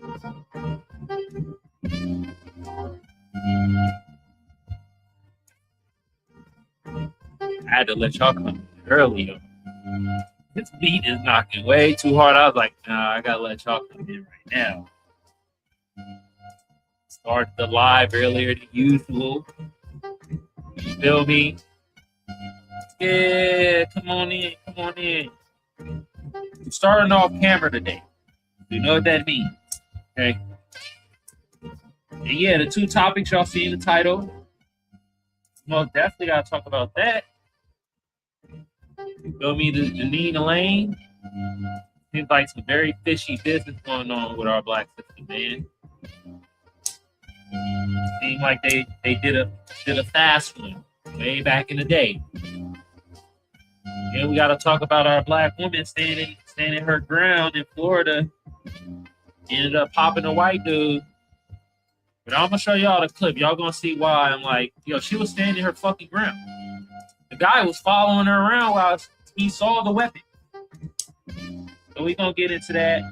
I had to let y'all come in earlier. This beat is knocking way too hard. I was like, nah, I gotta let y'all come in right now. Started the live earlier than usual. You feel me? Yeah, come on in, come on in. We're starting off camera today. You know what that means, okay? And yeah, the two topics y'all see in the title. Most definitely gotta talk about that. You feel me? The Jennine Elaine. Seems like some very fishy business going on with our black sister, man. Seems like they did a fast one way back in the day. Yeah, we gotta talk about our black woman standing her ground in Florida. Ended up popping a white dude. But I'm gonna show y'all the clip. Y'all gonna see why I'm like, yo, she was standing her fucking ground. The guy was following her around while he saw the weapon. So we gonna get into that.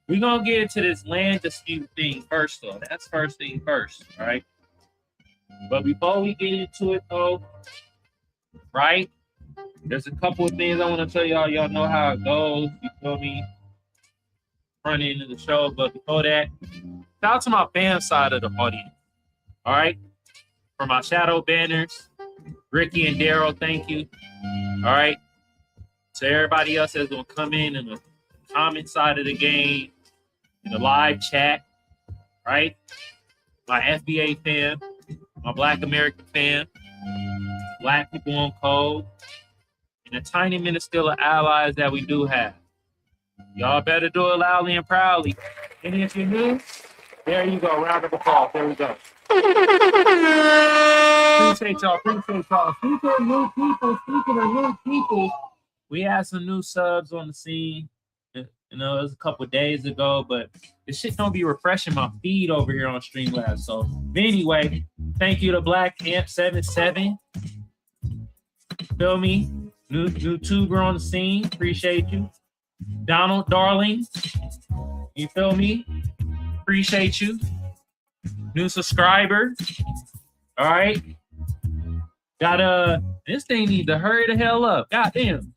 We're gonna get into this land dispute thing first, though. That's first thing first, all right? But before we get into it, though, right? There's a couple of things I want to tell y'all. Y'all know how it goes. You feel me? Front end of the show. But before that, shout out to my fan side of the audience. All right? For my shadow banners, Ricky and Daryl, thank you. All right? So everybody else that's going to come in the comment side of the game, in the live chat, right? My FBA fan, my Black American fan, Black people on code, and a tiny minuscule of allies that we do have. Y'all better do it loudly and proudly. And if you're new, there you go. Round of applause. There we go. Appreciate y'all. Appreciate y'all. Speaking of new people, we had some new subs on the scene. You know, it was a couple of days ago, but this shit don't be refreshing my feed over here on Streamlabs. So anyway, thank you to Black Amp 77. Feel me? New tuber on the scene. Appreciate you. Donald Darling. You feel me? Appreciate you. New subscriber. All right. This thing need to hurry the hell up. Goddamn.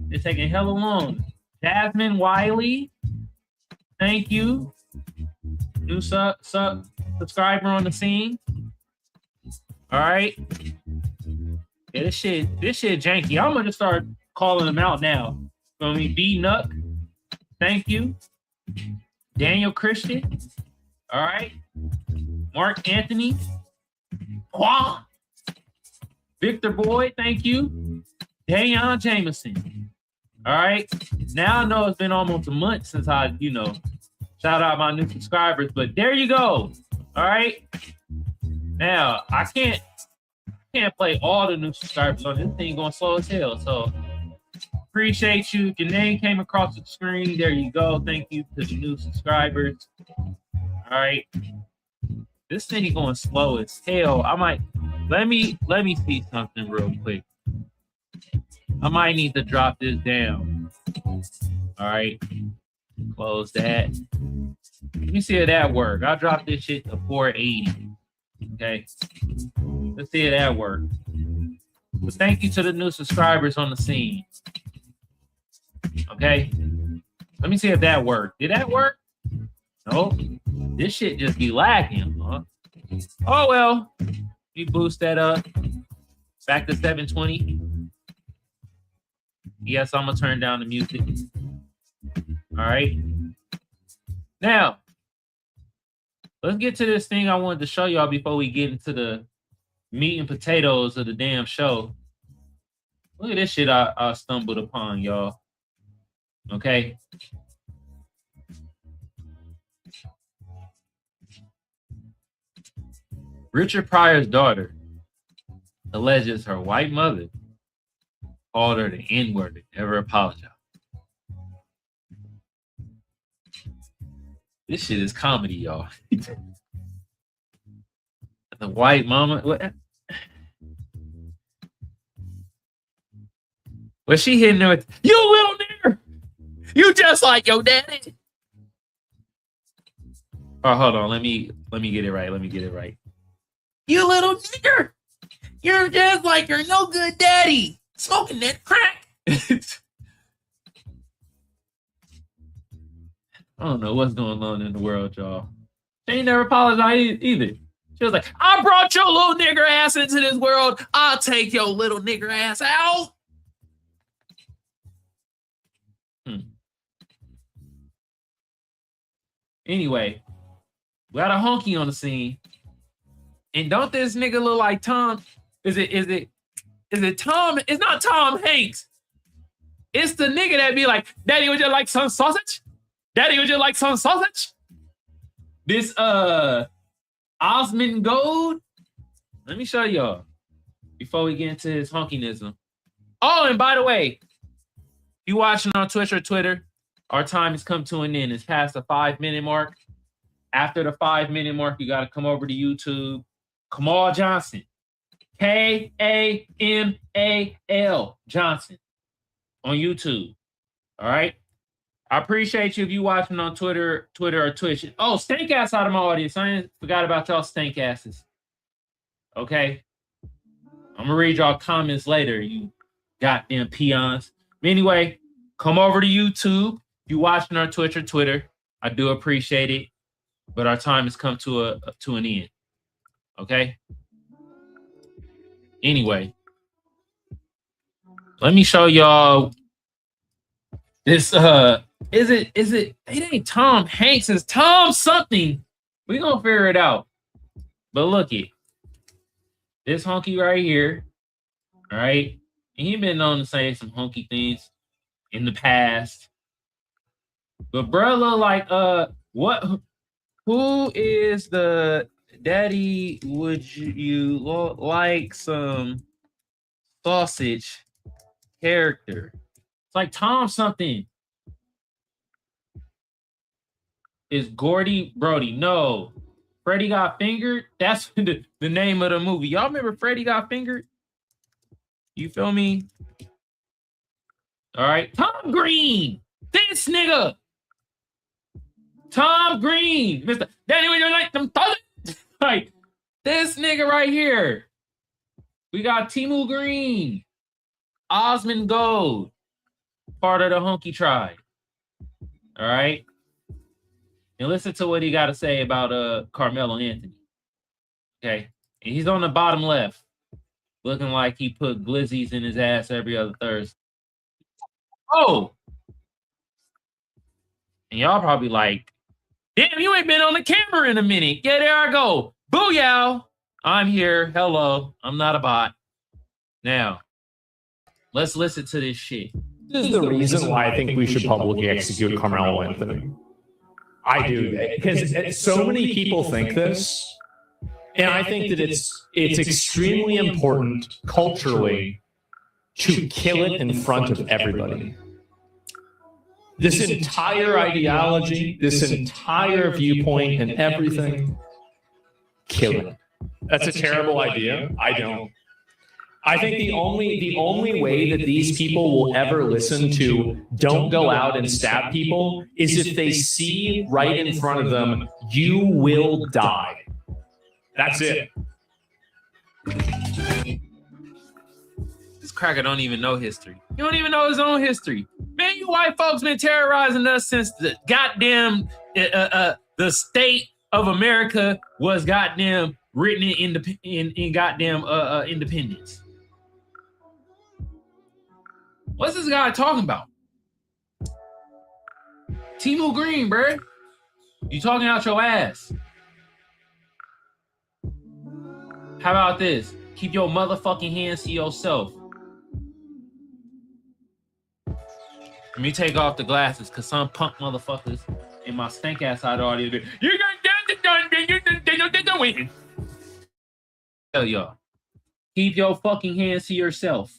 It's taking hella long. Jasmine Wiley. Thank you. New subscriber on the scene. All right. Yeah, this shit janky. I'm gonna just start calling them out now. Feel me? B Nuck. Thank you. Daniel Christian. All right. Mark Anthony. Qua. Victor Boyd. Thank you. Dayon Jameson. All right. Now I know it's been almost a month since I, shout out my new subscribers, but there you go. All right. Now I can't play all the new subscribers on this thing going slow as hell. So appreciate you. Your name came across the screen. There you go. Thank you to the new subscribers. All right. This thing going slow as hell. I might let me see something real quick. I might need to drop this down. All right. Close that. Let me see if that works. I'll drop this shit to 480. Okay. Let's see if that works. But thank you to the new subscribers on the scene. Okay. Let me see if that worked. Did that work? Nope. This shit just be lagging, huh? Oh well. We boost that up. Back to 720. Yes, I'm gonna turn down the music. All right. Now, let's get to this thing I wanted to show y'all before we get into the meat and potatoes of the damn show. Look at this shit I stumbled upon, y'all. Okay. Richard Pryor's daughter alleges her white mother called her the N-word and never apologized. This shit is comedy, y'all. The white mama. What? Was she hitting her with, you little nigger? You just like your daddy. Oh, hold on. Let me get it right. Let me get it right. You little nigger. You're just like your no good daddy smoking that crack. I don't know what's going on in the world, y'all. She ain't never apologized either. She was like, I brought your little nigger ass into this world. I'll take your little nigger ass out. Anyway, we got a honky on the scene. And don't this nigga look like Tom? Is it Tom? It's not Tom Hanks. It's the nigga that be like, Daddy, would you like some sausage? Daddy, would you like some sausage? This Osmond Gold. Let me show y'all before we get into his honkinism. Oh, and by the way, if you watching on Twitch or Twitter, our time has come to an end. It's past the 5-minute mark. After the 5-minute mark, you got to come over to YouTube. Kamal Johnson. Kamal Johnson on YouTube. All right. I appreciate you if you watching on Twitter or Twitch. Oh, stank ass out of my audience. I forgot about y'all stank asses. Okay. I'm gonna read y'all comments later, you goddamn peons. Anyway, come over to YouTube. If you watching our Twitch or Twitter, I do appreciate it. But our time has come to an end. Okay. Anyway, let me show y'all this. It ain't Tom Hanks. It's Tom something. We gonna figure it out. But look it. This honky right here. All right. And he been known to say some honky things in the past. But bro look like what? Who is the daddy? Would you like some sausage character? It's like Tom something. Is Gordy Brody? No. Freddy Got Fingered? That's the name of the movie. Y'all remember Freddy Got Fingered? You feel me? All right. Tom Green. This nigga. Tom Green. Mr. Daddy, would you like them sausage? Like, this nigga right here. We got Timu Green. Osmond Gold. Part of the Honky Tribe. All right. And listen to what he got to say about Carmelo Anthony. Okay. And he's on the bottom left. Looking like he put glizzies in his ass every other Thursday. Oh. And y'all probably like, damn, you ain't been on the camera in a minute. Yeah, there I go. Booyah. I'm here. Hello. I'm not a bot. Now, let's listen to this shit. This is the reason why I think we should publicly execute Carmelo Anthony. I do, because so many people think this, and I think that it's extremely important culturally to kill it in front of everybody. This entire ideology, this entire viewpoint and everything, kill it. That's a terrible idea. I don't. I think the only way that these people will ever listen to "Don't go out and stab people" is if they see right in front of them, "You will die." That's it. This cracker don't even know history. You don't even know his own history. Man, you white folks been terrorizing us since the goddamn the state of America was goddamn written in goddamn independence. What's this guy talking about? Timu Green, bruh. You talking out your ass. How about this? Keep your motherfucking hands to yourself. Let me take off the glasses, because some punk motherfuckers in my stank ass side audio do. You're gonna win. Tell y'all. Keep your fucking hands to yourself.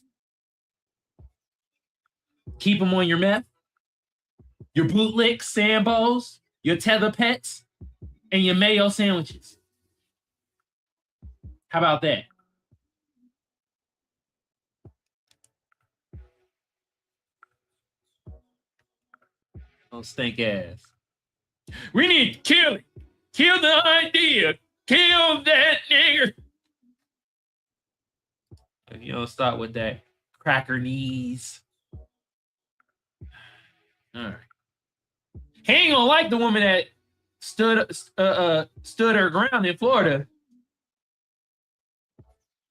Keep them on your meth, your bootlicks, Sambos, your tether pets, and your mayo sandwiches. How about that? Oh, stink ass. We need to kill it. Kill the idea. Kill that nigger. If you don't start with that cracker knees. All right. He ain't gonna like the woman that stood her ground in Florida.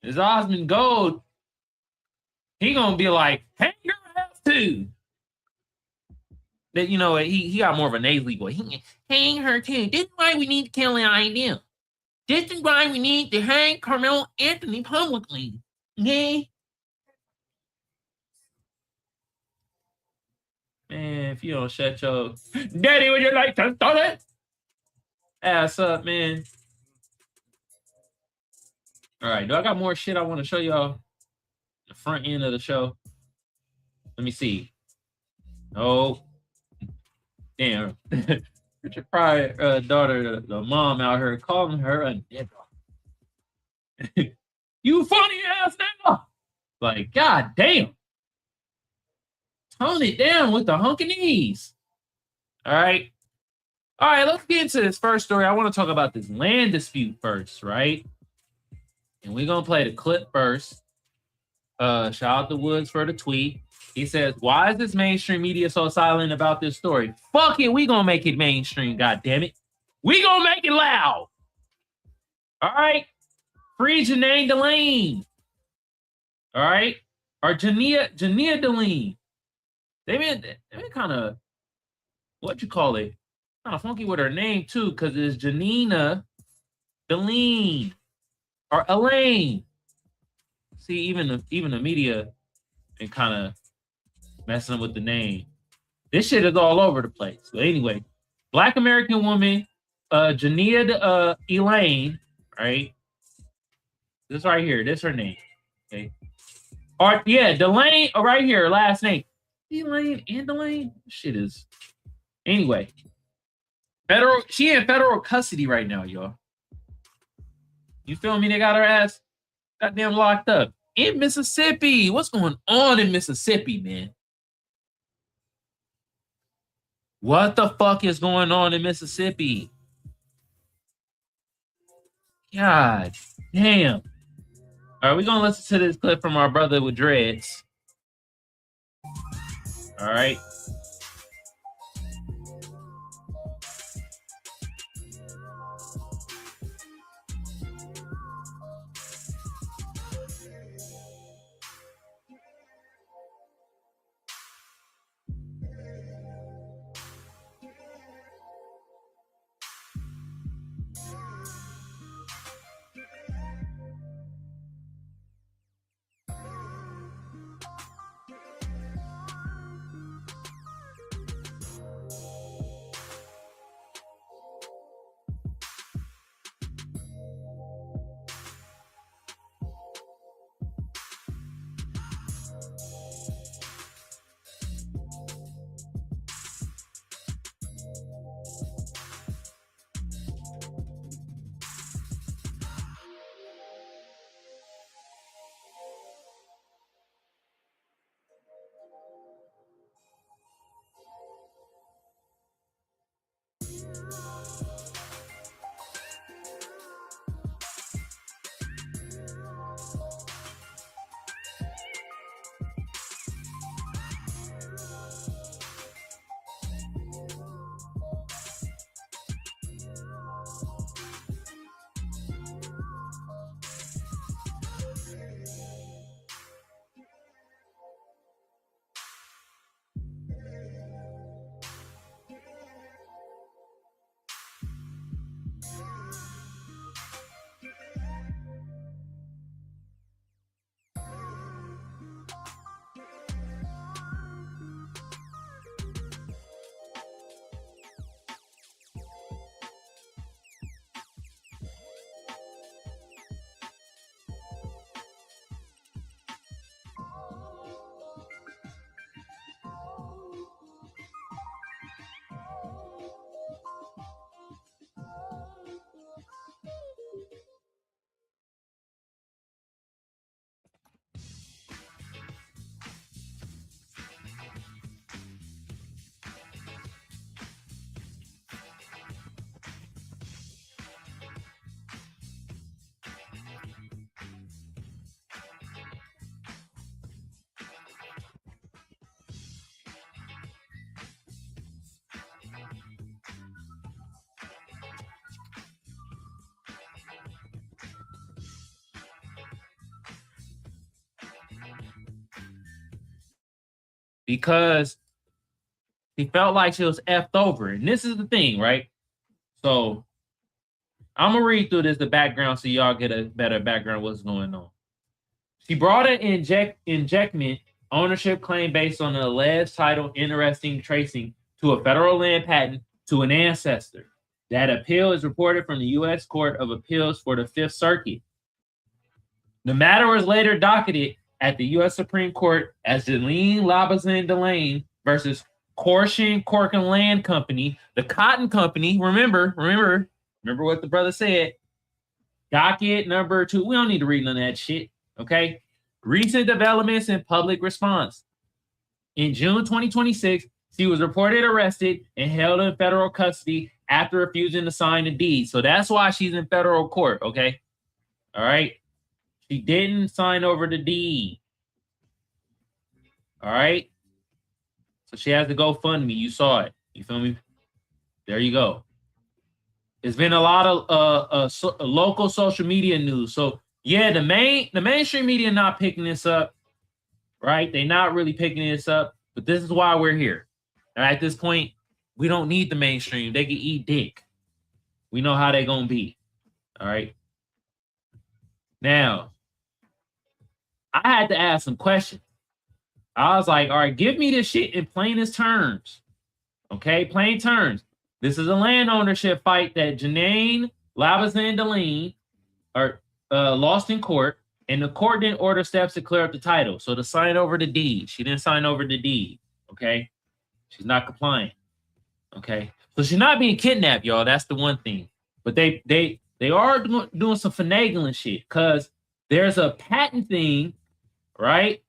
Is Osmond Gold. He gonna be like, hang your ass too. That he got more of a nasally voice. Hang her too. This is why we need to kill the idea. This is why we need to hang Carmelo Anthony publicly. Okay? Man, if you don't shut your daddy, would you like to start it? Ass up, man. All right, do I got more shit I want to show y'all? The front end of the show. Let me see. Oh, damn. Richard Pryor daughter, the mom out here calling her a nigga. You funny ass nigga. Like, god damn. Tone it down with the hunky knees. All right. All right, let's get into this first story. I want to talk about this land dispute first, right? And we're going to play the clip first. Shout out to Woods for the tweet. He says, why is this mainstream media so silent about this story? Fuck it, we going to make it mainstream, goddammit. We going to make it loud. All right? Free Jennine Elaine. All right? Or Jennine Elaine. They've been kind of, what you call it? Kind of funky with her name, too, because it's Jennine Elaine. Or Elaine. See, even the media been kind of messing up with the name. This shit is all over the place. But anyway, Black American woman, Jennine Elaine, right? This right here. This her name. Okay. Or yeah, Delane, right here, last name. Elaine and Delane? Shit is. Anyway. She in federal custody right now, y'all. You feel me? They got her ass goddamn locked up. In Mississippi. What's going on in Mississippi, man? What the fuck is going on in Mississippi? God damn. All right, we're going to listen to this clip from our brother with dreads. All right. because he felt like she was effed over. And this is the thing, right? So I'm gonna read through the background so y'all get a better background of what's going on. She brought an injectment ownership claim based on an alleged title interesting tracing to a federal land patent to an ancestor. That appeal is reported from the U.S. Court of Appeals for the Fifth Circuit. The matter was later docketed at the U.S. Supreme Court as Jennine Elaine versus Corcoran Land Company, the cotton company. Remember what the brother said. Docket number 2. We don't need to read none of that shit. Okay. Recent developments in public response. In June 2026, she was reported arrested and held in federal custody after refusing to sign the deed. So that's why she's in federal court. Okay. All right. She didn't sign over the deed. All right. So she has to go fund me. You saw it. You feel me? There you go. There's been a lot of local social media news. So yeah, the mainstream media not picking this up, right? They're not really picking this up, but this is why we're here. And at this point, we don't need the mainstream. They can eat dick. We know how they're gonna be. All right. Now, I had to ask some questions. I was like, all right, give me this shit in plainest terms. Okay, plain terms. This is a land ownership fight that Jennine Elaine lost in court, and the court didn't order steps to clear up the title. So to sign over the deed, she didn't sign over the deed. Okay, she's not compliant. Okay, so she's not being kidnapped, y'all. That's the one thing. But they are doing some finagling shit because there's a patent thing, right?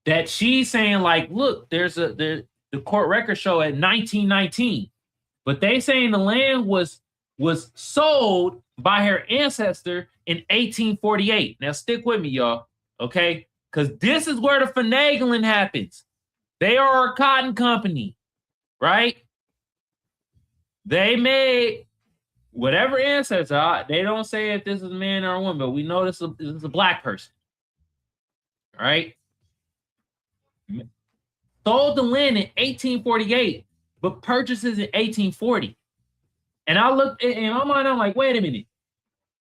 That she's saying like, look, the court records show at 1919, but they saying the land was sold by her ancestor in 1848. Now stick with me, y'all, okay? Because this is where the finagling happens. They are a cotton company, right? They made whatever ancestors are. They don't say if this is a man or a woman, but we know this is a black person, right? Sold the land in 1848, but purchases in 1840. And I looked in my mind, I'm like, wait a minute.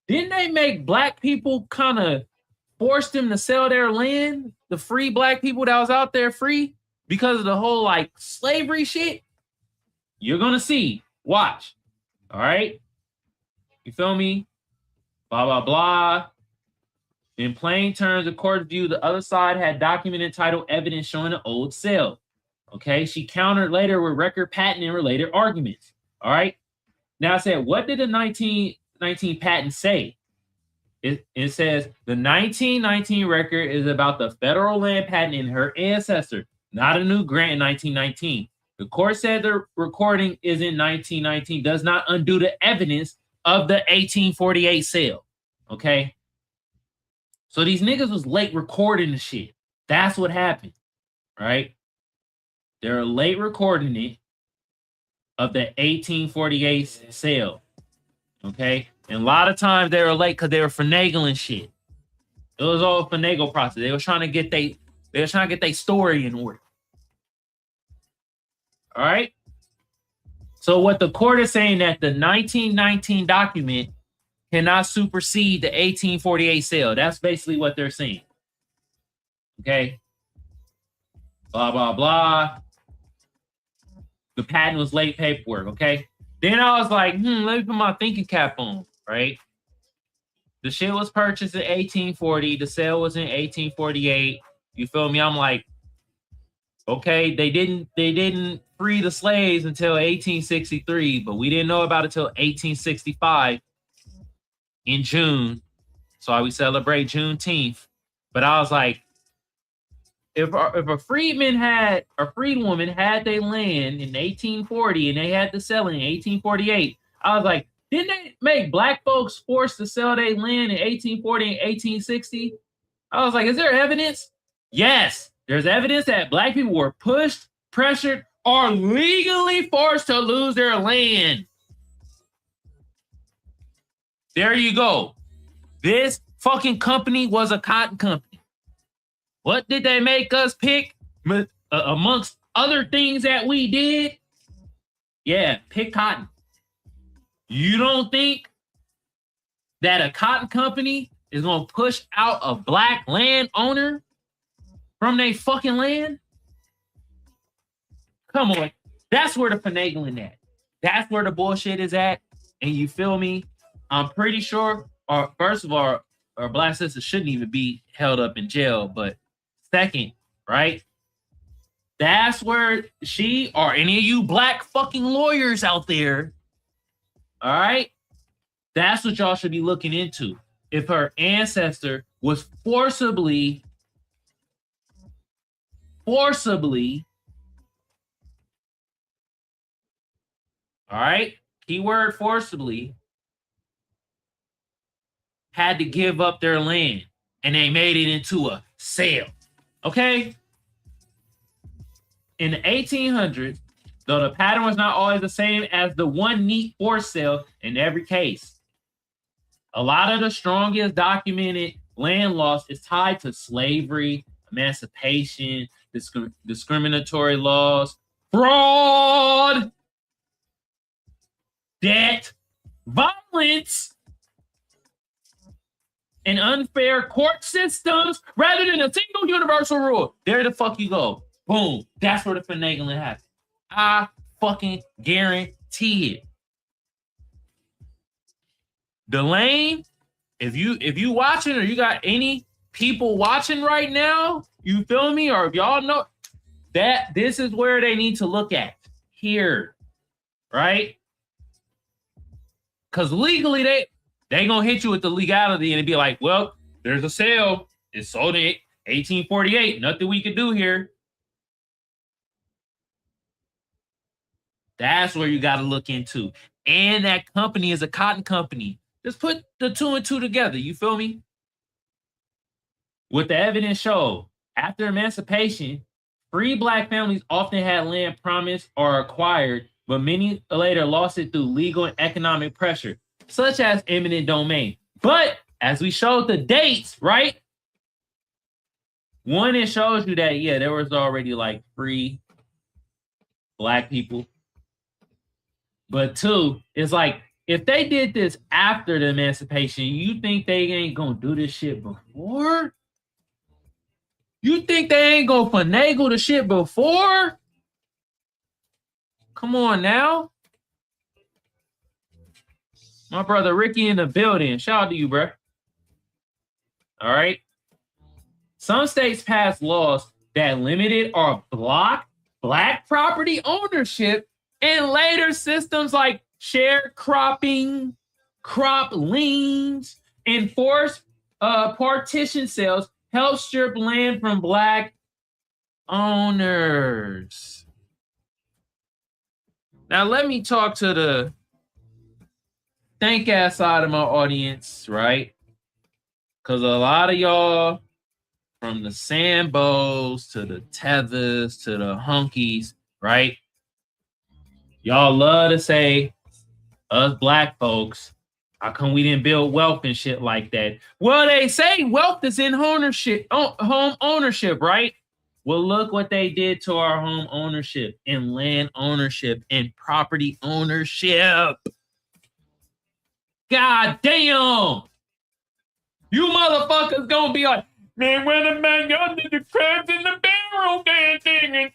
Didn't they make black people kind of force them to sell their land? The free black people that was out there free because of the whole like slavery shit? You're going to see. Watch. All right. You feel me? Blah, blah, blah. In plain terms, the court view the other side had documented title evidence showing an old sale. Okay, she countered later with record patent and related arguments. All right. Now I said, what did the 1919 patent say? It says the 1919 record is about the federal land patent in her ancestor, not a new grant in 1919. The court said the recording is in 1919 does not undo the evidence of the 1848 sale. Okay. So these niggas was late recording the shit. That's what happened, right? They're late recording it of the 1848 sale, okay? And a lot of times they were late because they were finagling shit. It was all a finagle process. They were trying to get their story in order. All right? So what the court is saying that the 1919 document cannot supersede the 1848 sale. That's basically what they're saying. Okay. Blah, blah, blah. The patent was late paperwork. Okay. Then I was like, let me put my thinking cap on, right? The shit was purchased in 1840. The sale was in 1848. You feel me? I'm like, okay, they didn't free the slaves until 1863, but we didn't know about it until 1865. In June, so we celebrate Juneteenth. But I was like, if a freedwoman had their land in 1840 and they had to sell it in 1848, I was like, didn't they make black folks forced to sell their land in 1840 and 1860? I was like, is there evidence? Yes, there's evidence that black people were pushed, pressured, or legally forced to lose their land. There you go. This fucking company was a cotton company. What did they make us pick? amongst other things that we did, yeah, pick cotton. You don't think that a cotton company is going to push out a black landowner from their fucking land? Come on. That's where the finagling at. That's where the bullshit is at. And you feel me? I'm pretty sure, first of all, our black sisters shouldn't even be held up in jail. But second, right? That's where she or any of you black fucking lawyers out there, all right? That's what y'all should be looking into. If her ancestor was forcibly, all right, keyword forcibly, had to give up their land and they made it into a sale, okay? In the 1800s, though the pattern was not always the same as the one neat forced sale in every case, a lot of the strongest documented land loss is tied to slavery, emancipation, discriminatory laws, fraud, debt, violence, and unfair court systems rather than a single universal rule. There the fuck you go. Boom. That's where the finagling happens. I fucking guarantee it. Elaine, if you watching or you got any people watching right now, you feel me? Or if y'all know that this is where they need to look at here, right? Because legally they gonna hit you with the legality and it'd be like, well, there's a sale. It's sold in 1848. Nothing we could do here. That's where you got to look into. And that company is a cotton company. Just put the two and two together. You feel me? What the evidence showed, after emancipation, free black families often had land promised or acquired, but many later lost it through legal and economic pressure, such as eminent domain. But as we showed the dates, right? One, it shows you that, yeah, there was already like free black people. But two, it's like, if they did this after the emancipation, you think they ain't gonna do this shit before? You think they ain't gonna finagle the shit before? Come on now. My brother Ricky in the building. Shout out to you, bro. All right. Some states passed laws that limited or blocked black property ownership, and later systems like sharecropping, crop liens, and forced partition sales helped strip land from black owners. Now let me talk to the thank ass side of my audience, right? Because a lot of y'all, from the Sambos to the Tethers to the Hunkies, right? Y'all love to say, us black folks, how come we didn't build wealth and shit like that? Well, they say wealth is in home ownership, right? Well, look what they did to our home ownership and land ownership and property ownership. God damn. You motherfuckers gonna be like, man, when a man y'all did the crabs in the barrel, ding.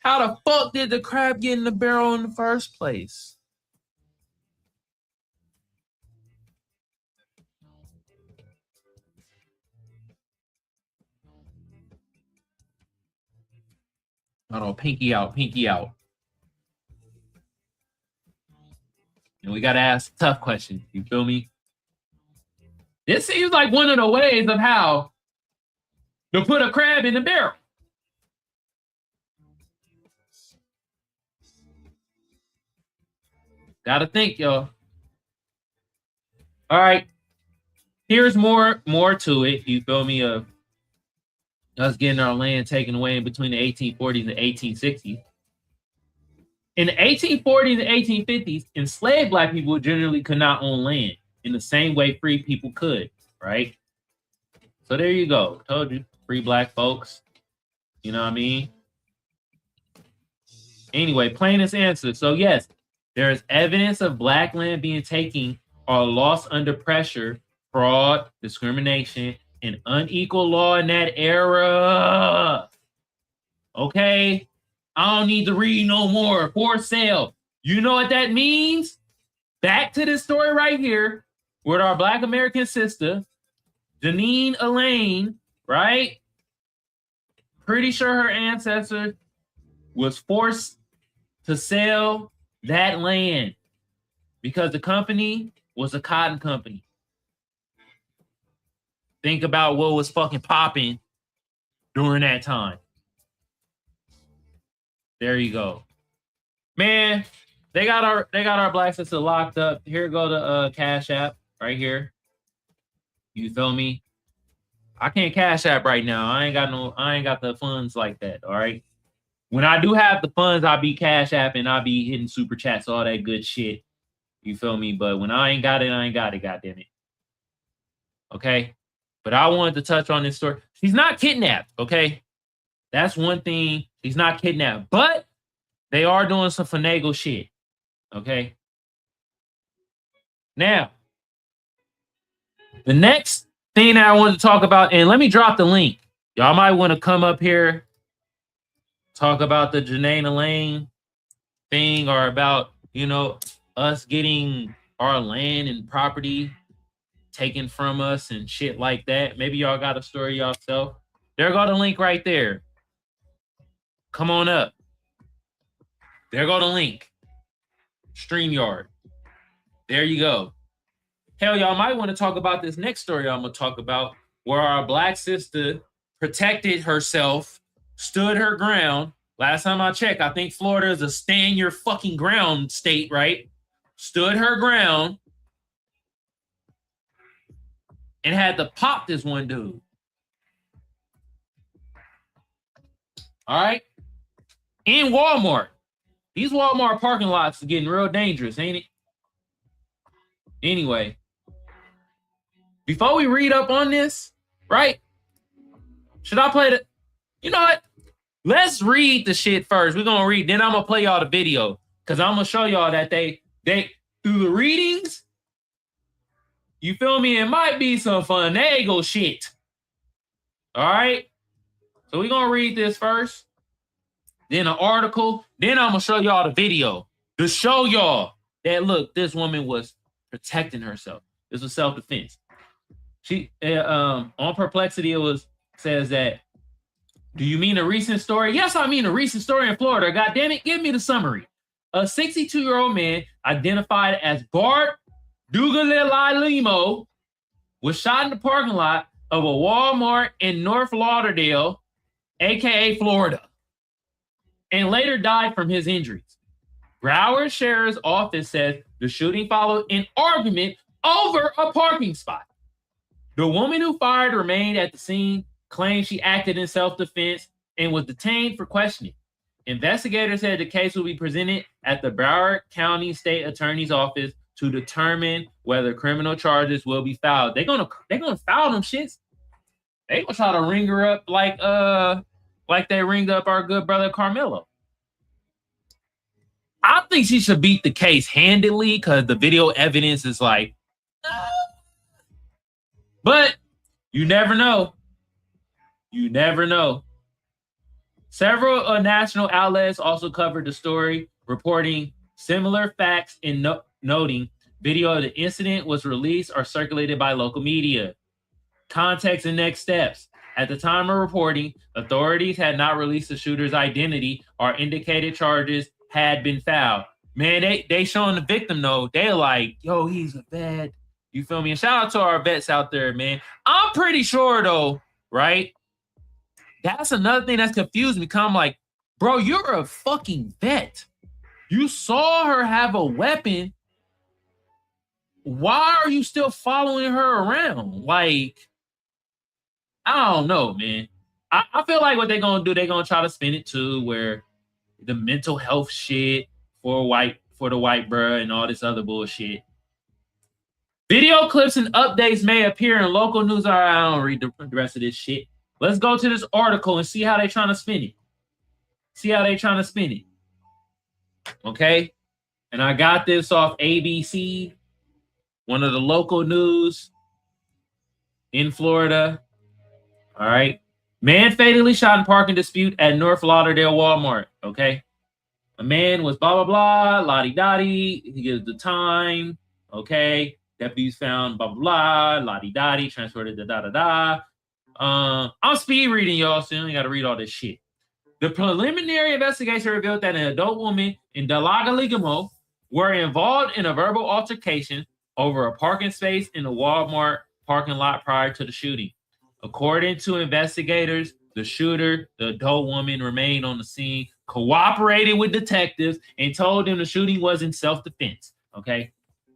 How the fuck did the crab get in the barrel in the first place? Hold on, pinky out. And we gotta ask tough questions. You feel me? This seems like one of the ways of how to put a crab in the barrel. Gotta think, y'all. All right. Here's more to it. You feel me? Of us getting our land taken away in between the 1840s and 1860s. In the 1840s and 1850s, enslaved black people generally could not own land in the same way free people could, right? So there you go. Told you, free black folks. You know what I mean? Anyway, plainest answer. So yes, there is evidence of black land being taken or lost under pressure, fraud, discrimination, and unequal law in that era. Okay? I don't need to read no more. For sale. You know what that means? Back to this story right here with our Black American sister, Jennine Elaine, right? Pretty sure her ancestor was forced to sell that land because the company was a cotton company. Think about what was fucking popping during that time. There you go. Man, they got our black sister locked up. Here go the Cash App right here. You feel me? I can't Cash App right now. I ain't got the funds like that. All right. When I do have the funds, I'll be Cash App and I'll be hitting super chats, all that good shit. You feel me? But when I ain't got it, I ain't got it. God damn it. Okay. But I wanted to touch on this story. She's not kidnapped. Okay. That's one thing. She's not kidnapped, but they are doing some finagle shit. Okay. Now, the next thing that I want to talk about, and let me drop the link. Y'all might want to come up here, talk about the Jennine Elaine thing, or about, you know, us getting our land and property taken from us and shit like that. Maybe y'all got a story yourself. There go the link right there. Come on up. There go the link. StreamYard. There you go. Hell, y'all might want to talk about this next story I'm going to talk about, where our black sister protected herself, stood her ground. Last time I checked, I think Florida is a stand your fucking ground state, right? Stood her ground and had to pop this one dude. All right? In Walmart. These Walmart parking lots are getting real dangerous, ain't it? Anyway, before we read up on this, right? Should I play the... You know what? Let's read the shit first. We're going to read. Then I'm going to play y'all the video. Because I'm going to show y'all that they, through the readings, you feel me? It might be some finagle shit. All right? So we're going to read this first. Then an article. Then I'm going to show y'all the video. To show y'all that, look, this woman was protecting herself. This was self-defense. She, on Perplexity, says that, do you mean a recent story? Yes, I mean a recent story in Florida. God damn it, give me the summary. A 62-year-old man identified as Bart Dugalilimo was shot in the parking lot of a Walmart in North Lauderdale, aka Florida, and later died from his injuries. Broward Sheriff's Office says the shooting followed an argument over a parking spot. The woman who fired remained at the scene, claimed she acted in self-defense, and was detained for questioning. Investigators said the case will be presented at the Broward County State Attorney's Office to determine whether criminal charges will be filed. They're gonna file them shits. They gonna try to ring her up like they ringed up our good brother Carmelo. I think she should beat the case handily because the video evidence is like, but you never know. You never know. Several national outlets also covered the story, reporting similar facts and noting video of the incident was released or circulated by local media. Context and next steps. At the time of reporting, authorities had not released the shooter's identity or indicated charges had been filed. Man, they showing the victim though. They're like, yo, he's a vet. You feel me? And shout out to our vets out there, man. I'm pretty sure though, right? That's another thing that's confused me. Cause I'm like, bro, you're a fucking vet. You saw her have a weapon. Why are you still following her around? Like, I don't know, man. I feel like what they're gonna do, they're gonna try to spin it too, where the mental health shit for the white bruh and all this other bullshit. Video clips and updates may appear in local news. I don't read the rest of this shit. Let's go to this article and see how they're trying to spin it. Okay? And I got this off ABC, one of the local news in Florida. All right. Man fatally shot in parking dispute at North Lauderdale Walmart. Okay. A man was blah, blah, blah, lottie-dottie. He gives the time. Okay. Deputies found blah, blah, blah, lottie-dottie, transferred to da-da-da. I'm speed reading, y'all, so you ain't got to read all this shit. The preliminary investigation revealed that an adult woman in Delaga were involved in a verbal altercation over a parking space in the Walmart parking lot prior to the shooting. According to investigators, the shooter, the adult woman, remained on the scene, cooperated with detectives, and told them the shooting was in self-defense. Okay?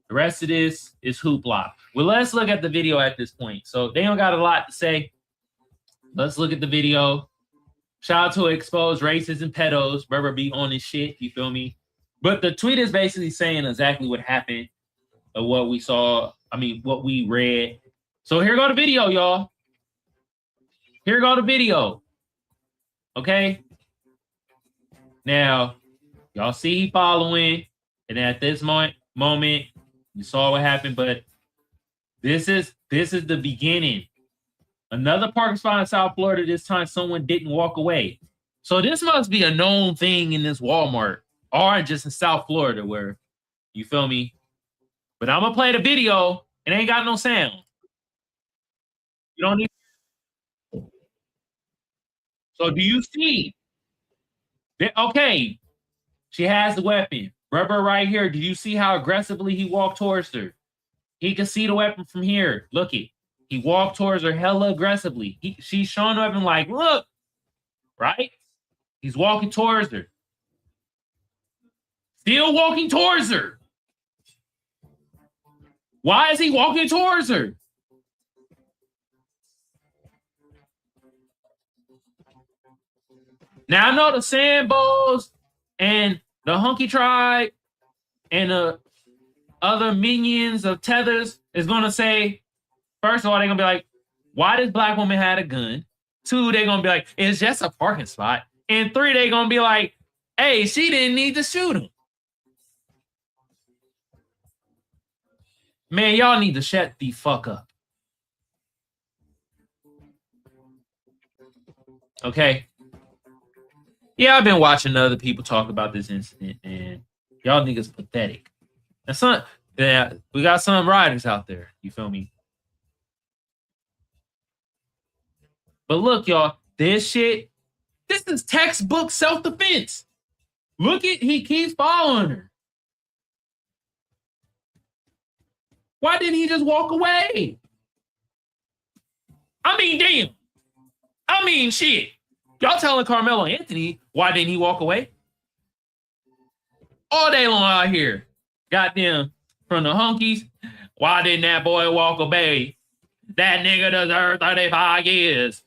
The rest of this is hoopla. Well, let's look at the video at this point. So they don't got a lot to say. Let's look at the video. Shout out to expose racists and pedos. Brother be on this shit. You feel me? But the tweet is basically saying exactly what happened of what we saw. I mean, what we read. So here go the video, y'all. Here go the video. Okay? Now, y'all see he following. And at this moment, you saw what happened. But this is the beginning. Another parking spot in South Florida. This time, someone didn't walk away. So this must be a known thing in this Walmart, or just in South Florida, where, you feel me? But I'm gonna play the video. It ain't got no sound. You don't need. So do you see? Okay, she has the weapon. Rubber right here. Do you see how aggressively he walked towards her? He can see the weapon from here. Look it. He walked towards her hella aggressively. She's showing up and like, look, right? He's walking towards her. Still walking towards her. Why is he walking towards her? Now I know the Sambos and the Hunky Tribe and the other minions of Tethers is going to say, first of all, they're going to be like, why this black woman had a gun? 2, they're going to be like, it's just a parking spot. And 3, they're going to be like, hey, she didn't need to shoot him. Man, y'all need to shut the fuck up. Okay? Yeah, I've been watching other people talk about this incident, and y'all niggas pathetic. And we got some riders out there. You feel me? But look, y'all, this is textbook self-defense. Look at, he keeps following her. Why didn't he just walk away? I mean, damn. I mean, shit. Y'all telling Carmelo Anthony, why didn't he walk away? All day long out here. Goddamn, from the hunkies, why didn't that boy walk away? That nigga deserves 35 years.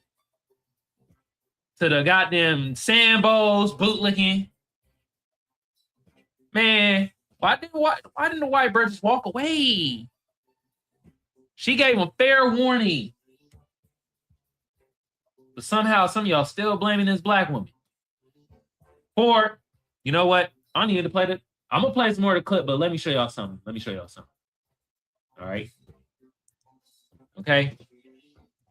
To the goddamn Sambos, bootlicking. Man, why didn't the white bird just walk away? She gave him fair warning. But somehow some of y'all still blaming this black woman. Or, you know what? I need to play it. I'm going to play some more of the clip, but let me show y'all something. All right. Okay.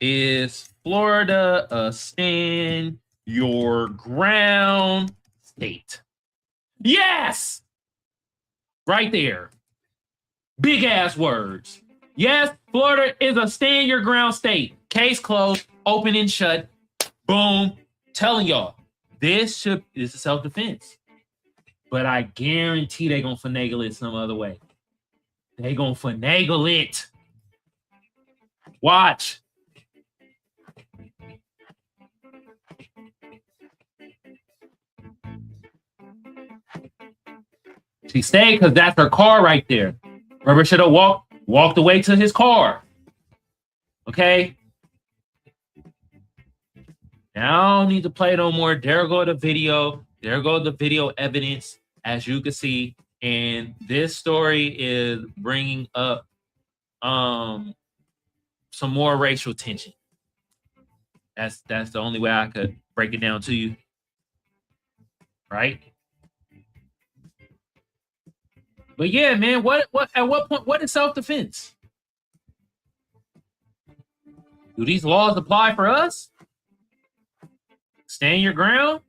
Is Florida a stand your ground state? Yes! Right there. Big ass words. Yes, Florida is a stand your ground state. Case closed, open and shut. Boom. Telling y'all, this is self-defense. But I guarantee they're going to finagle it some other way. They're going to finagle it. Watch. She stayed because that's her car right there. Rubber should have walked away to his car. Okay? Now I don't need to play no more. There go the video. There go the video evidence, as you can see. And this story is bringing up some more racial tension. That's the only way I could break it down to you. Right? But yeah, man, what at what point, what is self-defense? Do these laws apply for us? Stand your ground?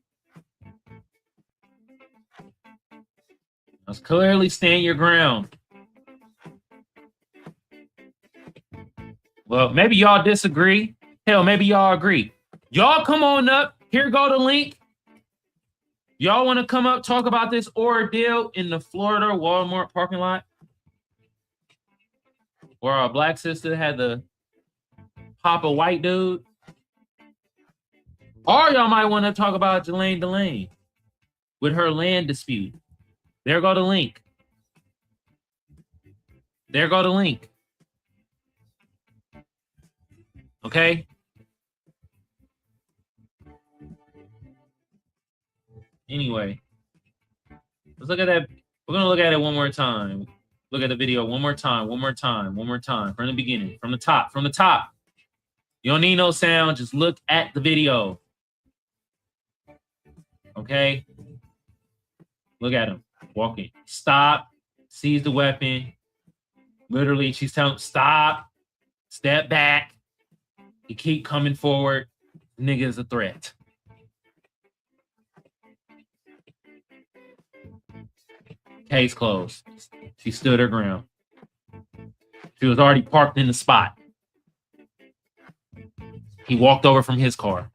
Let's clearly stand your ground. Well, maybe y'all disagree. Hell, maybe y'all agree. Y'all come on up. Here go the link. Y'all want to come up, talk about this ordeal in the Florida Walmart parking lot? Where our black sister had to pop a white dude? Or y'all might want to talk about Jennine Elaine with her land dispute. There go the link. There go the link. Okay? Anyway, let's look at that. We're going to look at it one more time. Look at the video one more time, one more time, one more time. From the beginning, from the top, from the top. You don't need no sound. Just look at the video. Okay? Look at him walking. Stop. Seize the weapon. Literally, she's telling him, stop. Step back. You keep coming forward. Nigga is a threat. Case closed. She stood her ground. She was already parked in the spot. He walked over from his car.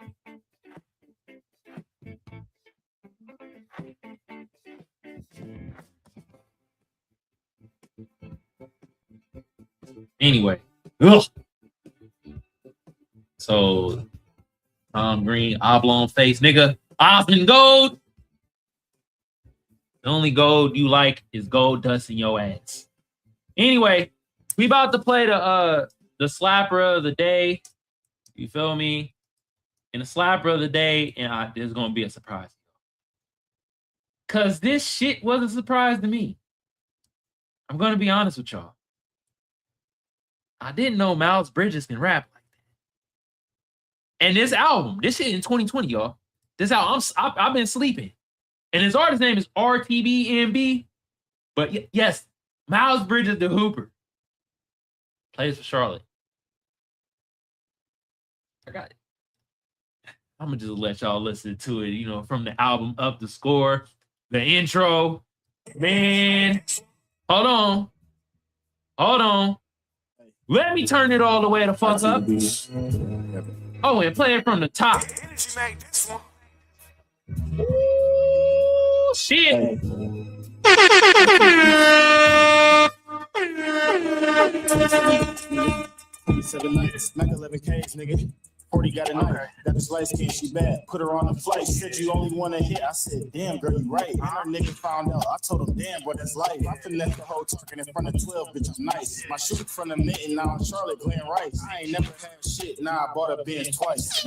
Anyway. Ugh. So, Tom Green, oblong face, nigga. Osmond Gold. The only gold you like is gold dust in your ass. Anyway, we about to play the slapper of the day. You feel me? And the slapper of the day, and there's gonna be a surprise. Cause this shit was a surprise to me. I'm gonna be honest with y'all. I didn't know Miles Bridges can rap like that. And this album, this shit in 2020, y'all. This album, I've been sleeping. And his artist name is RTBMB. But yes, Miles Bridges, the Hooper, plays for Charlotte. I got it. I'm going to just let y'all listen to it, you know, from the album Up the Score, the intro. Man, hold on. Hold on. Let me turn it all the way the fuck up. Oh, and play it from the top. Ooh, shit. 27 nights, Mac 11 K's, nigga. 40 got a knife, got this light skin, she bad. Put her on a flight, said you only want to hit. I said, damn, girl, you right. And her nigga found out. I told him, damn, bro, that's life. I finessed the whole talking in front of 12, bitch, I'm nice. My shoot from the mitten, now I'm Charlotte, Glenn Rice. I ain't never had shit, now I bought a Benz twice.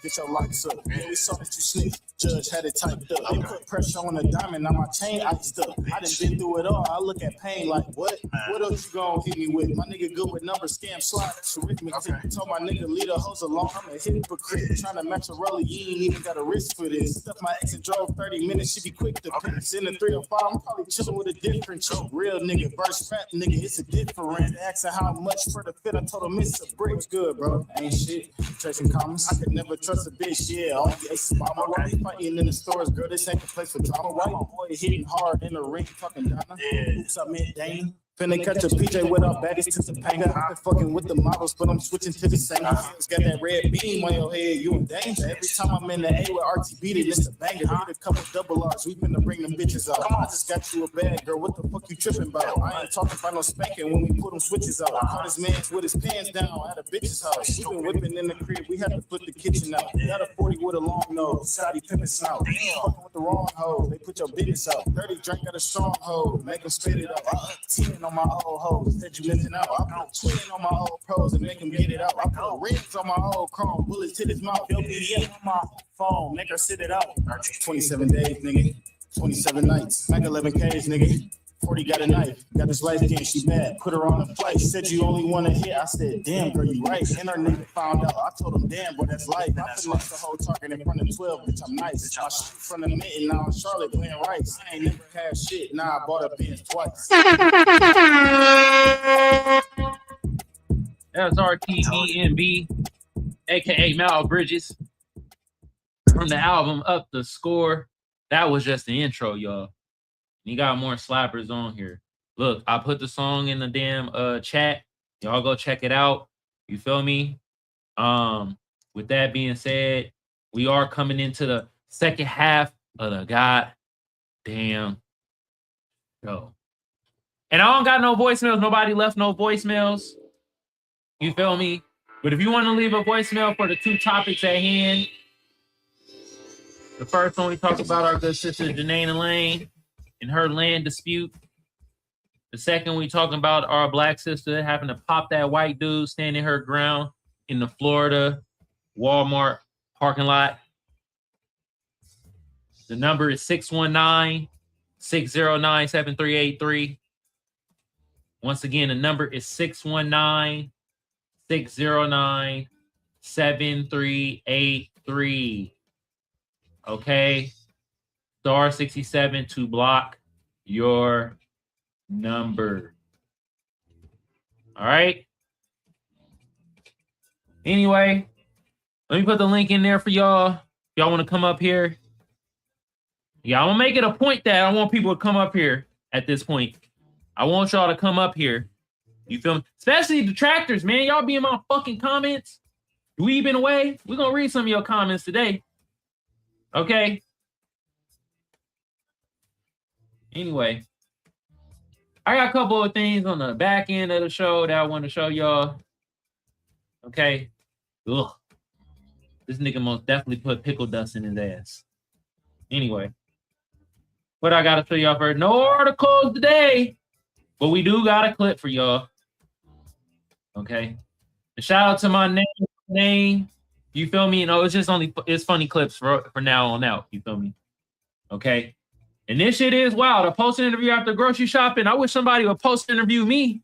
Get your lights up. Yeah, we saw that you snitched. Judge had it typed up. They put pressure on the diamond, now my chain iced up. I done been through it all. I look at pain like, what? What else you gonna hit me with? My nigga good with numbers, scam, slide, that's arithmetic. Told my nigga, leave the hoes alone. I'm a hypocrite. Trying to match a roller, you ain't even got a risk for this. Stuff my ex and drove 30 minutes, she be quick to piss. In the 305, I'm probably chilling with a different choke. Real nigga, verse fat nigga, it's a different. Asking how much for the fit, I told him it's a brick. Good, bro. Ain't shit. Tracing comments. I could never trust a bitch, yeah. All the aces, mama, why they fighting in the stores, girl? This ain't the place for drama. White boy hitting hard in the ring, fucking Donna. Oops, I meant Dane. Finna catch a PJ with our baddies to the panger. I've been fucking with the models, but I'm switching to the same. Got that red beam on your head, you in danger. Every time I'm in the A with RTB, it's a banger. Hit a couple double R's, we finna bring them bitches out. I just got you a bad girl, what the fuck you tripping about? I ain't talking about no spanking when we put them switches out. I caught his man with his pants down at a bitch's house. We been whipping in the crib, we had to flip the kitchen out. Got a 40 with a long nose, Saudi pimpin' snout. Fucking with the wrong hoe, they put your business out. 30 drink got a strong hoe, make them spit it out. I 10 on my old hoes, said you missing out. I put 20 on my old pros and make them get it out. I put rings on my old chrome, bullets to his mouth. Yo, PDF on my phone, make her sit it out. 27 days, nigga. 27 nights, Mac 11 K's, nigga. 40 got a knife, got his life skin, she bad. Put her on a flight, said you only want to hit. I said, damn, girl, you right. And her nigga found out. I told him, damn, bro, that's life. I finessed the whole talking in front of 12, bitch, I'm nice. My shit from the mitten, now I'm Charlotte playing rice. I ain't never had shit, now I bought a Benz twice. That's RTEMB, aka Mal Bridges, from the album Up the Score. That was just the intro, y'all. You got more slappers on here. Look, I put the song in the damn chat. Y'all go check it out. You feel me? With that being said, we are coming into the second half of the goddamn show. And I don't got no voicemails. Nobody left no voicemails. You feel me? But if you want to leave a voicemail for the two topics at hand, the first one we talk about our good sister Jennine Elaine and her land dispute. The second we talking about our black sister having to pop that white dude standing her ground in the Florida Walmart parking lot. The number is 619-609-7383. Once again, the number is 619-609-7383. Okay. Star 67 to block your number. All right. Anyway, let me put the link in there for y'all. Y'all want to come up here? Yeah, I'm gonna make it a point that I want people to come up here at this point. I want y'all to come up here. You feel me? Especially detractors, man. Y'all be in my fucking comments. We been away. We're gonna read some of your comments today. Okay. Anyway, I got a couple of things on the back end of the show that I want to show y'all. Okay. Ugh. This nigga most definitely put pickle dust in his ass. Anyway, what I got to show y'all first. No articles today, but we do got a clip for y'all. Okay. And shout out to my name. You feel me? You know, it's funny clips for now on out. You feel me? Okay. And this shit is wild. A post interview after grocery shopping. I wish somebody would post interview me.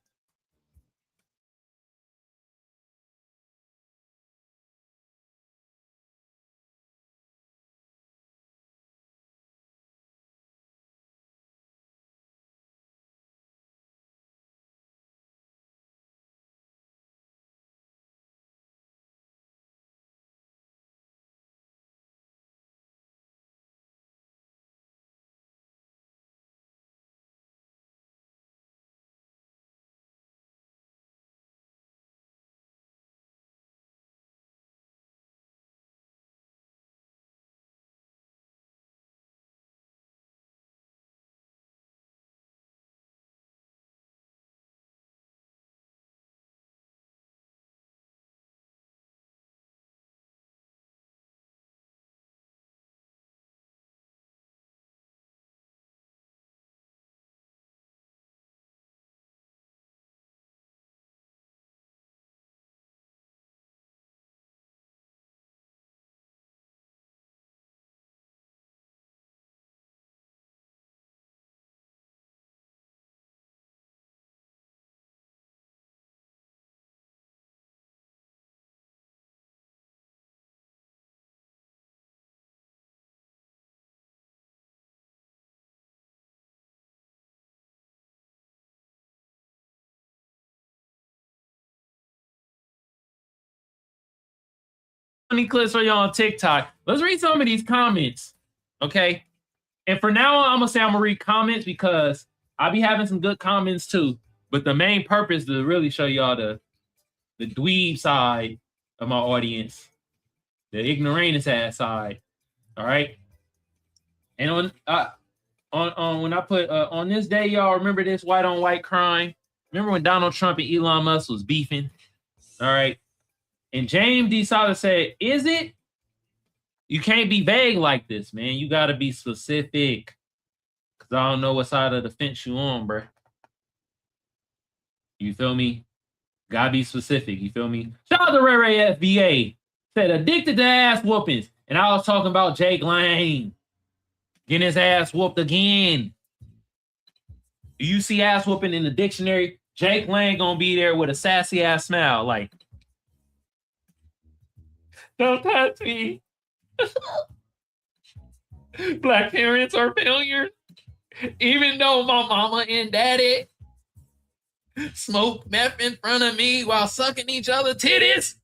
Funny clips for y'all on TikTok. Let's read some of these comments. Okay. And for now, I'm gonna say I'm gonna read comments because I'll be having some good comments too. But the main purpose is to really show y'all the dweeb side of my audience, the ignoramus ass side. All right. And on when I put on this day, y'all remember this white on white crime. Remember when Donald Trump and Elon Musk was beefing? All right. And James D. Solid said, is it? You can't be vague like this, man. You got to be specific. Because I don't know what side of the fence you on, bro. You feel me? Got to be specific. You feel me? Shout out to Ray Ray FBA. Said, addicted to ass whoopings. And I was talking about Jake Lane. Getting his ass whooped again. You see ass whooping in the dictionary, Jake Lang gonna be there with a sassy ass smile, like, don't touch me. Black parents are failures. Even though my mama and daddy smoke meth in front of me while sucking each other titties.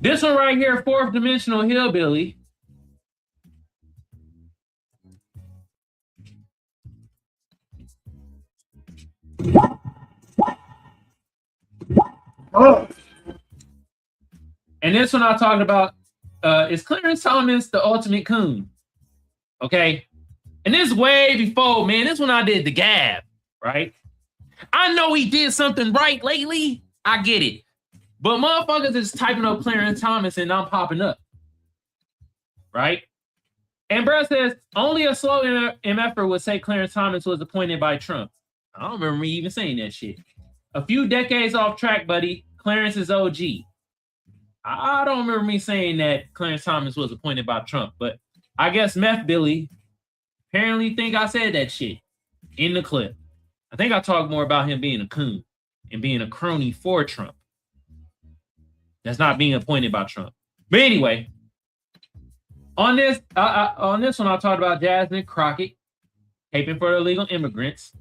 This one right here, fourth dimensional hillbilly. Oh. And this one I talked about is Clarence Thomas the ultimate coon. Okay. And this way before, man, this one I did the Gab, right? I know he did something right lately. I get it. But motherfuckers is typing up Clarence Thomas and I'm popping up. Right? And Brett says, only a slow MFer would say Clarence Thomas was appointed by Trump. I don't remember me even saying that shit. A few decades off track, buddy. Clarence is OG. I don't remember me saying that Clarence Thomas was appointed by Trump, but I guess Meth Billy apparently think I said that shit in the clip. I think I talked more about him being a coon and being a crony for Trump. That's not being appointed by Trump. But anyway, on this one, I talked about Jasmine Crockett, taping for illegal immigrants.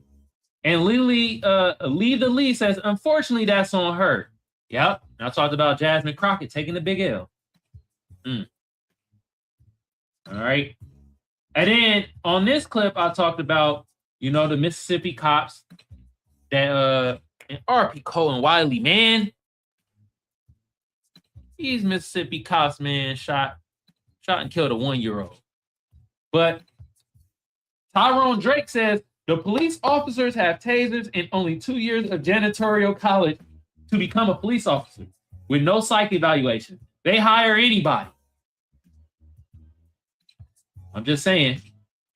And Lee the Lee says, unfortunately, that's on her. Yep. I talked about Jasmine Crockett taking the big L. All right. And then on this clip, I talked about, you know, the Mississippi cops that and RP Cole and Wiley, man. These Mississippi cops, man, shot and killed a 1-year-old. But Tyrone Drake says the police officers have tasers and only 2 years of janitorial college to become a police officer with no psych evaluation. They hire anybody. I'm just saying.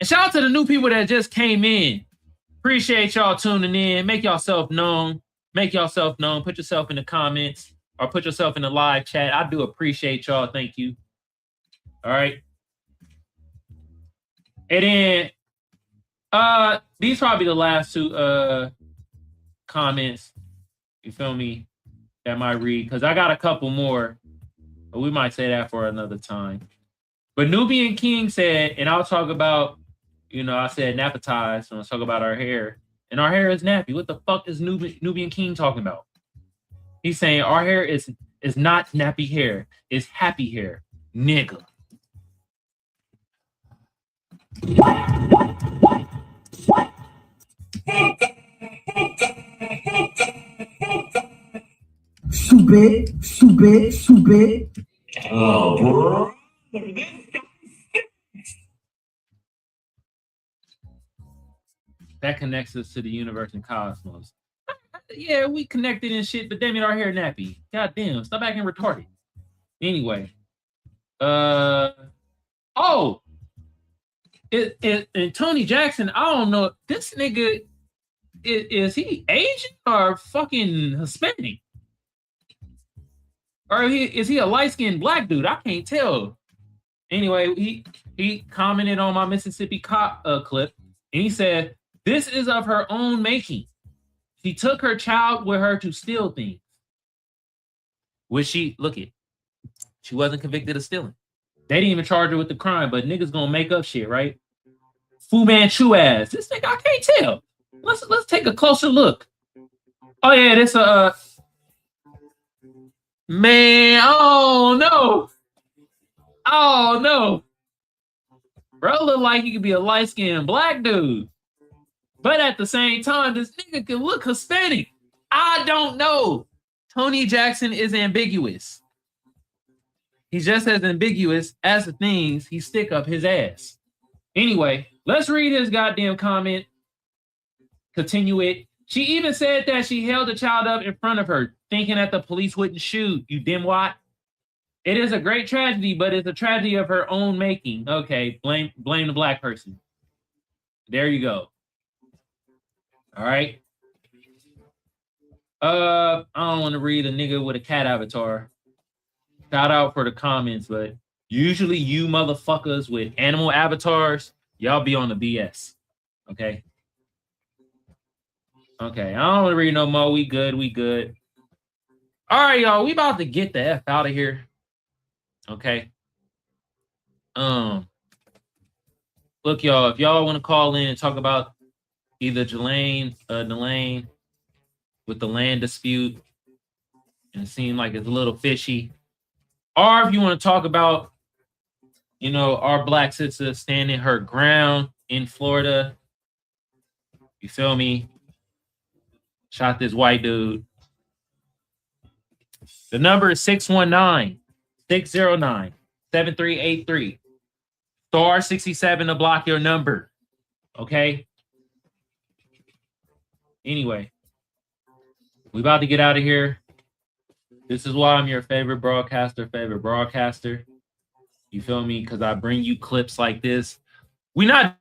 And shout out to the new people that just came in. Appreciate y'all tuning in. Make yourself known. Make yourself known. Put yourself in the comments or put yourself in the live chat. I do appreciate y'all. Thank you. All right. And then these probably the last two comments. You feel me? That might read, because I got a couple more, but we might say that for another time. But Nubian King said, and I'll talk about, you know, I said nappetized, and I'll talk about our hair. And our hair is nappy. What the fuck is Nubian King talking about? He's saying our hair is not nappy hair. It's happy hair. Nigga. Stupid. Oh, bro. That connects us to the universe and cosmos. Yeah, we connected and shit, but damn it, our hair nappy. God damn, stop acting retarded. Anyway. And Tony Jackson, I don't know. This nigga, is he Asian or fucking Hispanic? Or is he a light-skinned black dude? I can't tell. Anyway, he commented on my Mississippi cop clip, and he said, this is of her own making. She took her child with her to steal things. She wasn't convicted of stealing. They didn't even charge her with the crime, but niggas gonna make up shit, right? Fu Manchu ass. This nigga, I can't tell. Let's take a closer look. Oh yeah, this man, oh no. Bro look like he could be a light-skinned black dude. But at the same time, this nigga could look Hispanic. I don't know. Tony Jackson is ambiguous. He's just as ambiguous as the things he stick up his ass. Anyway, let's read his goddamn comment. Continue it. She even said that she held the child up in front of her, thinking that the police wouldn't shoot, you dimwat. It is a great tragedy, but it's a tragedy of her own making. Okay, blame the black person. There you go. All right. I don't want to read a nigga with a cat avatar. Shout out for the comments, but usually you motherfuckers with animal avatars, Y'all be on the BS. Okay. Okay. I don't want to read no more. We good. We good. All right, y'all. We about to get the F out of here. Okay. Look, y'all, if y'all want to call in and talk about either Jennine Elaine with the land dispute, and it seemed like it's a little fishy, or if you want to talk about, you know, our black sister standing her ground in Florida, you feel me? Shot this white dude. The number is 619-609-7383. Star 67 to block your number. Okay? Anyway, we about to get out of here. This is why I'm your favorite broadcaster. You feel me? Because I bring you clips like this. We not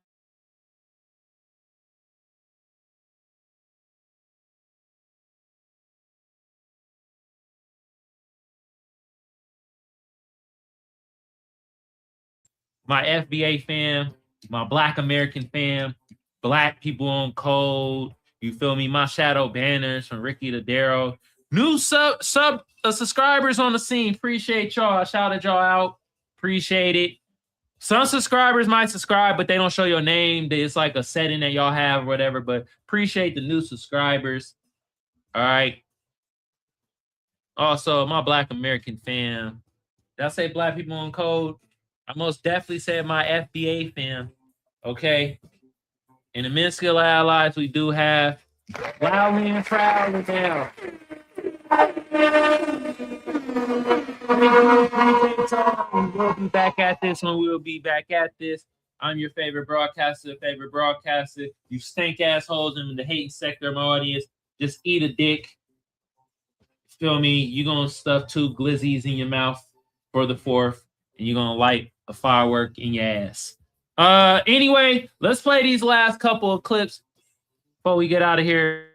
my FBA fam, my Black American fam, Black people on code. You feel me? My shadow banners from Ricky to Daryl. New subscribers on the scene. Appreciate y'all. I shouted y'all out. Appreciate it. Some subscribers might subscribe, but they don't show your name. It's like a setting that y'all have or whatever. But appreciate the new subscribers. All right. Also, my Black American fam. Did I say Black people on code? I most definitely said my FBA fam. Okay. In the Minskill Allies, we do have loudly and proudly now. We'll be back at this when we'll be back at this. I'm your favorite broadcaster. You stink assholes in the hating sector of my audience. Just eat a dick. Feel me? You're going to stuff 2 glizzies in your mouth for the 4th, and you're going to light a firework in your ass. Anyway, let's play these last couple of clips before we get out of here.